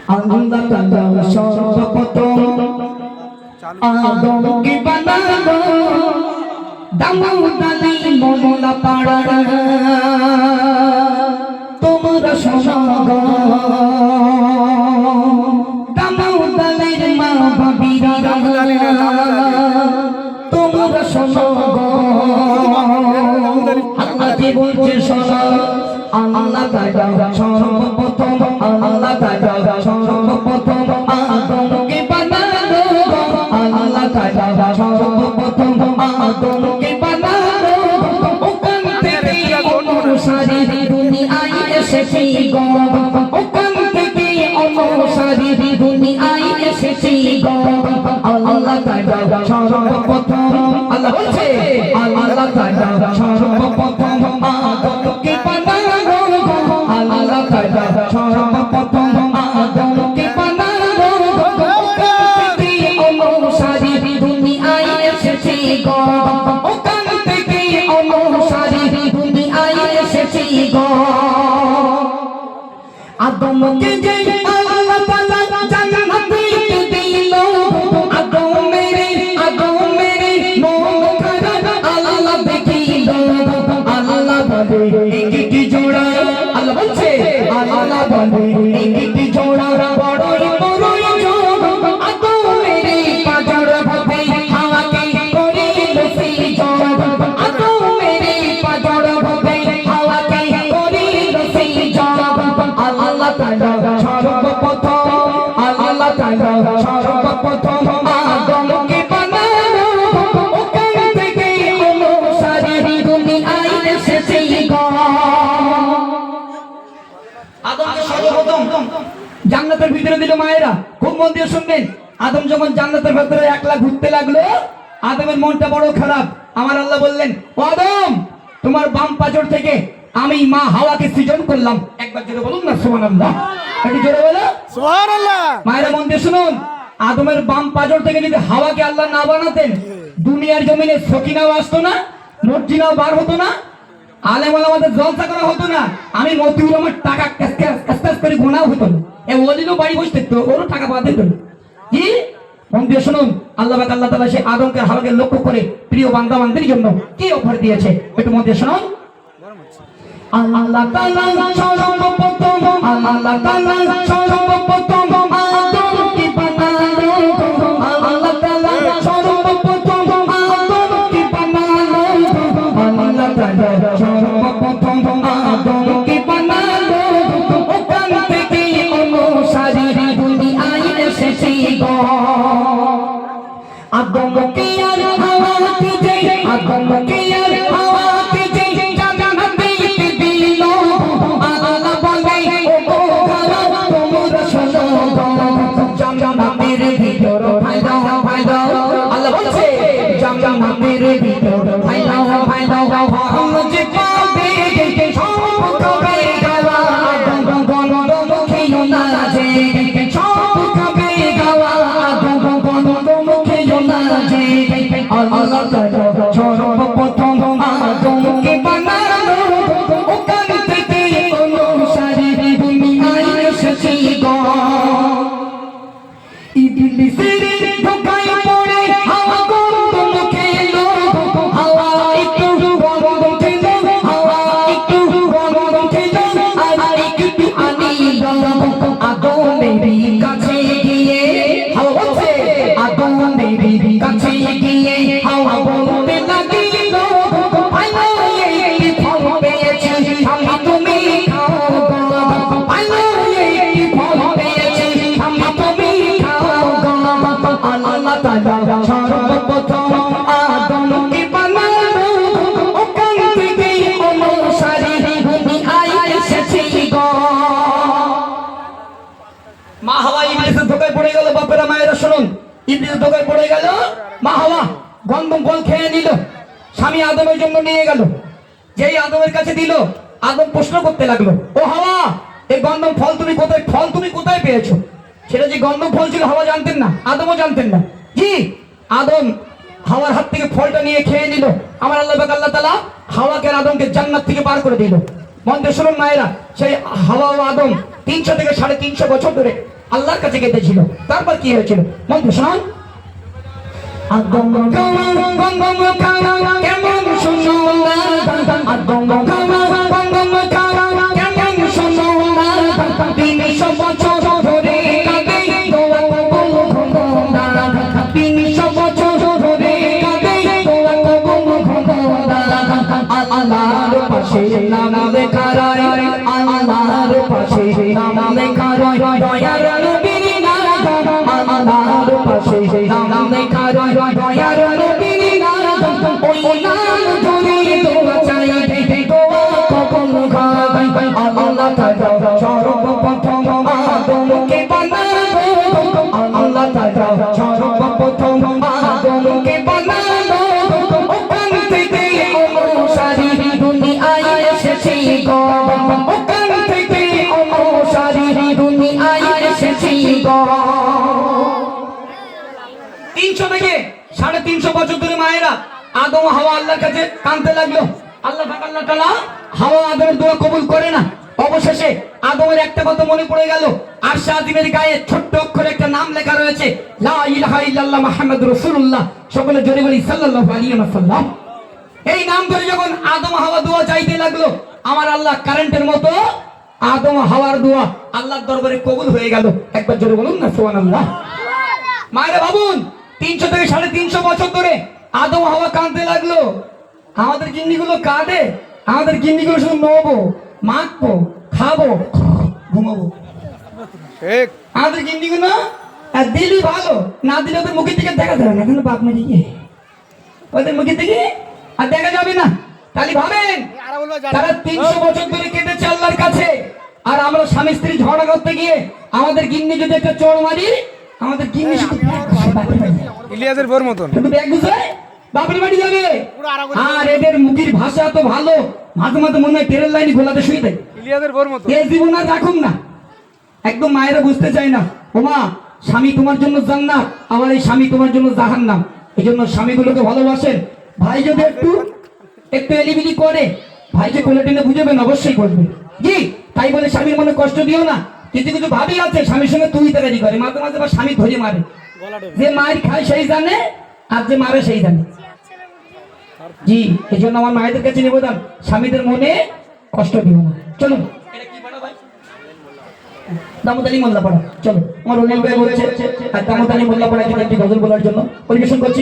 আল্লাহ তাআলা সর্বপ্রথম আদমকে বানালো দাউদ আলাইহিস মোলা পাড়া তোমরা শোনো গো দাউদ আলাইহিস মা ভাবিরা তোমরা শোনো গো আল্লাহ কি বলছে শোনো আল্লাহ তাআলা সর্বপ্রথম আল্লাহ তাআলা সর্বপ্রথম আদমকে বানালো আল্লাহ তাআলা সর্বপ্রথম আদমকে বানালো ওখান থেকে অনুসারী দুনিয়ায় এসেছে গো ওখান থেকে অনুসারী দুনিয়ায় এসেছে গো আল্লাহ তাআলা সর্বপ্রথম আল্লাহ বলছে আল্লাহ তাআলা সর্বপ্রথম আদমকে বানালো আল্লাহ তাআলা সর্বপ্রথম আদমকে বানালো ওখান থেকে অনুসারী দুনিয়ায় এসেছে গো ওখান থেকে অনুসারী দুনিয়ায় এসেছে গো আদমকে যে আল্লাহ তাআলা জান্নাতে দিল আদমের মন খারাপ আল্লাহ দেখিল আল্লাহ বলে কি জোড়া আল্লাহ বলছে আল্লাহ বলে কি জোড়া বড়ই বড়ই যোগ আদমের পাজর ভাবে হাওয়াকে করিল সেই যোগ আদমের পাজর ভাবে হাওয়াকে করিল সেই যোগ আল্লাহ তাআলা সর্বপ্রথম আল্লাহ তাআলা সর্বপ্রথম আদমকে বানালো ওখান থেকে অনুসারী দুনিয়ায় এসেছে গো আদমকে সর্বপ্রথম জান্নাতের ভিতরে দিল মায়েরা খুব মন দিয়ে শুনবেন আদম যখন জান্নাতের ভিতরে একলা ঘুরতে লাগলো আদমের মনটা বড় খারাপ আমার আল্লাহ বললেন ও আদম তোমার বাম পাজর থেকে আমি মা হাওয়াকে সৃজন করলাম একবার জোরে বলুন না সুবহানাল্লাহ একটু জোরে বলো সুবহানাল্লাহ মায়েরা মন দিয়ে শুনুন আদমের বাম পাজর থেকে যদি হাওয়াকে আল্লাহ না বানাতেন দুনিয়ার জমিনে সকিনাও আসতো না মর্জিনাও বার হতো না আলেম ওলামাদের জলসা করা হতো না আমি মতিউর আমার টাকা কাজ করে গোনাও হতো না এ ওলিনও বাড়ি বসে থাকতো ওরও টাকা পাওয়া দিত না কি মন দিয়ে শুনুন আল্লাহ পাক আল্লাহ তাআলা সেই আদমকে হাওয়াকে লক্ষ্য করে প্রিয় বান্দা বান্দির জন্য কি অফার দিয়েছে একটু মন দিয়ে শুনুন আল্লাহ তাআলা সর্বপ্রথম আল্লাহ তাআলা সর্বপ্রথম আদমকে বানালো আল্লাহ তাআলা সর্বপ্রথম আদমকে বানালো আল্লাহ তাআলা সর্বপ্রথম আদমকে বানালো ওখান থেকে অনুসারী দুনিয়ায় এসেছে গো আদমকে আর হাওয়াকে যে আদমকে আর হাওয়াকে যে জান্নাতে দিল আল্লাহ বলে ও ঘরা তোমরা শোনো জান্নাতের ভিতর ভাই দাও আল্লাহ বলছে জান্নাতের ভিতর ভাই দাও যে পাবে সব কবে গাওয়া গন্ধ মুখেও না যে সব কবে গাওয়া গন্ধ মুখেও না যে আল্লাহ তাআলা সর্বপ্রথম আদমকে বানালো ওখান থেকে অনুসারী দুনিয়ায় এসেছে গো ইবলিসের ধোঁকায় পড়ে হাওয়া গন্ধ খেলো হাওয়া একটু গন্ধ খেলো হাওয়া একটু গন্ধ খেলো আর একটু আনিল আদমের কাছে গিয়ে হাওয়া বলছে আদমের কাছে গিয়ে হাওয়া বলতে লাগিল আলো একটি ফল পেয়েছি আমি তুমি খাও গো আলো একটি ফল পেয়েছি আমি তুমি খাও গো আল্লাহ তাআলা সর্বপ্রথম আদমকে বানালো ওখান থেকে অনুসারী দুনিয়ায় এসেছে গো মা হাওয়া ইবলিসের ধোঁকায় পড়ে গেল বাপেরা মায়েরা শুনুন ইবলিসের ধোঁকায় পড়ে গেল মা হাওয়া গন্ধম ফল খেয়ে নিল স্বামী আদমের জন্য নিয়ে গেল যেই আদমের কাছে দিল আদম প্রশ্ন করতে লাগলো ও হাওয়া এই গন্ধম ফল তুমি কোথায় পেয়েছো সেটা যে গন্ধম ফল ছিল হাওয়া জানতেন না আদমও জানতেন না কি আদম হাওয়ার হাত থেকে ফলটা নিয়ে খেয়ে নিল আমার আল্লাহ পাক আল্লাহ তাআলা হাওয়াকে আর আদমকে জান্নাত থেকে পার করে দিল মন দিয়ে শুনুন মায়েরা, সেই হাওয়া ও আদম 300 থেকে 350 বছর ধরে আল্লাহর কাছে কেঁদেছিল। তারপর কি হয়েছিল মন দিয়ে শুনুন। আদম কেমন সুন্দর, আদম কেমন সুন্দর, 300 বছর ধরে কাঁদে দোয়া কবুল খোদা, 300 বছর ধরে কাঁদে দোয়া কবুল খোদা। আল্লাহর পাশে নাম লেখা রয়, আল্লাহর পাশে নাম লেখা রয়, দয়ার নবীর নাম, আল্লাহর পাশে নাম লেখা রয়, দয়ার নবীর নাম, ওই নাম ধরে দোয়া চাই, দোয়া কবুল হয়। আল্লাহ তাআলা সর্বপ্রথম আদমকে বানালো, আল্লাহ তাআলা সর্বপ্রথম আদমকে বানালো, ওখান থেকে অনুসারী দুনিয়ায় এসেছে গো, ওখান থেকে অনুসারী দুনিয়ায় এসেছে গো। 300 থেকে 350 বছর ধরে মায়েরা আদম ও হাওয়া আল্লাহর কাছে কাঁদতে লাগলো। আল্লাহ তাআলা হাওয়া আদমের দোয়া কবুল করে না। অবশেষে আদমের একটা কথা মনে পড়ে গেল, আরশে আজিমের গায়ে ছোট্ট অক্ষরে একটা নাম লেখা রয়েছে, লা ইলাহা ইল্লাল্লাহ মুহাম্মাদুর রাসূলুল্লাহ। সকলে জোরে বলি সাল্লাল্লাহু আলাইহি ওয়াসাল্লাম। এই নাম ধরে যখন আদম হাওয়া দোয়া চাইতে লাগলো, আমার আল্লাহ কারেন্টের মতো আদম হাওয়ার দোয়া আল্লাহর দরবারে কবুল হয়ে গেল। একবার জোরে বলুন না সুবহানাল্লাহ। মায়েরা ভাবুন, 300 থেকে 350 বছর ধরে আদম হাওয়া কাঁদতে লাগলো। আমাদের গিন্নিগুলো কাঁদে, আমাদের গিন্নিগুলো শুধু নবো, মাখবো, খাবো, ঘুমাবো। আমাদের গিন্নিগুলো দিলি ভালো, না দিলে ওদের মুখের দিকে দেখা যাবে না, এখন বাপ মে দিকে ওদের মুখের দিকে আর দেখা যাবে না। তাহলে ভাবেন, তারা 300 বছর ধরে কেঁদেছে আল্লাহর কাছে, আর আমরা স্বামী স্ত্রী ঝগড়া করতে গিয়ে আমাদের গিন্নি যদি একটা চোর মারি, আমাদের গিন্নি শুধু ইলিয়াসের বোর মতন শুধু ব্যাগ গুছায় বাপের বাড়ি যাবে। আর এদের মুখের ভাষা তো ভালো, মাঝে মাঝে মনে হয় ট্রেনের লাইনে গোলাতে শুয়ে দেয়। ইলিয়াসের বোর মতন এই জীবন আর রাখুন না। একদম মায়েরা বুঝতে চায় না, ওমা স্বামী তোমার জন্য জান্নাত, আমার এই স্বামী তোমার জন্য জাহান্নাম। এই জন্য স্বামীগুলোকে ভালোবাসেন। ভাই যদি একটু এলিবিলি করে, ভাইকে কোলে টেনে বুঝাবেন, অবশ্যই করবে জি। তাই বলে স্বামীর মনে কষ্ট দিও না। কিছু কিছু ভাবি আছে স্বামীর সঙ্গে তুই তাকারি করে, মাঝে মাঝে আবার স্বামী ধরে মারে। যে মায়ের খায় সেই জানে, আর যে মারে সেই জানে জি। এই জন্য আমার মায়েদের কাছে নিবেদন, স্বামীদের মনে কষ্ট দিও না। চলুন দামোদালি মোল্লা পড়া, চলো আমার অনিল ভাই বলছে আর দামোদালি মোল্লা পড়া একটি গজল বলার জন্য পরিবেশন করছি।